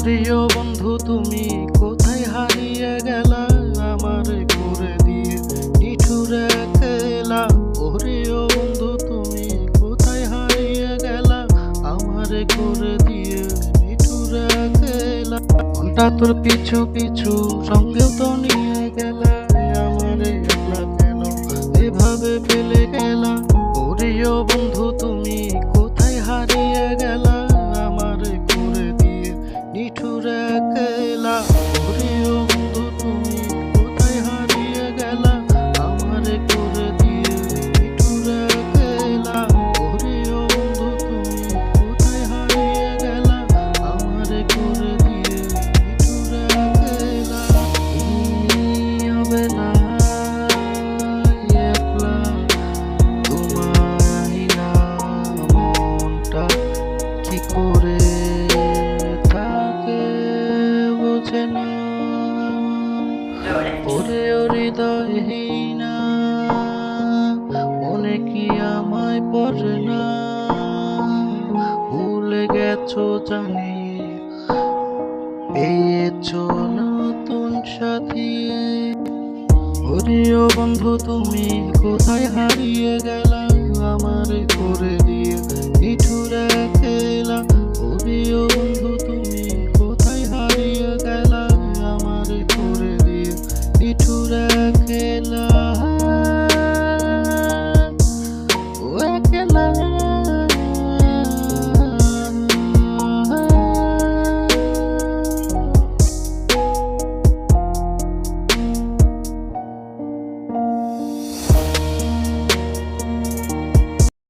প্রিয় বন্ধু তুমি কোথায় হারিয়ে গেলা, আমারে করে দিয়ে নিঠুর একলা। প্রিয় বন্ধু তুমি কোথায় হারিয়ে গেলা, আমারে করে দিয়ে নিঠুর একলা। মনটা তোর পিছু পিছু সঙ্গেও তো নিয়ে গেলা, আমারে একলা কেন এভাবে ফেলে গেলা। প্রিয় বন্ধু তুমি কোথায় হারিয়ে গেলা, আমারে করে দিয়ে নিঠুর একলা। প্রিয় বন্ধু তুমি কোথায় হারিয়ে গেলা, আমারে করে দিয়ে নিঠুর একলা। প্রিয় বন্ধু তুমি কোথায় হারিয়ে গেলা, আমারে করে দিয়ে নিঠুর একলা। এই অবেলায় একলা তোমায় না মনটা কি করে থাকে বোঝে না। ওরে হৃদয়হীনা মনে কি আমায় পড়ে না, ভুলে গেছো জানি পেয়েছো নতুন সাথী। প্রিয় বন্ধু তুমি কোথায় হারিয়ে গেলা, আমারে করে দিয়ে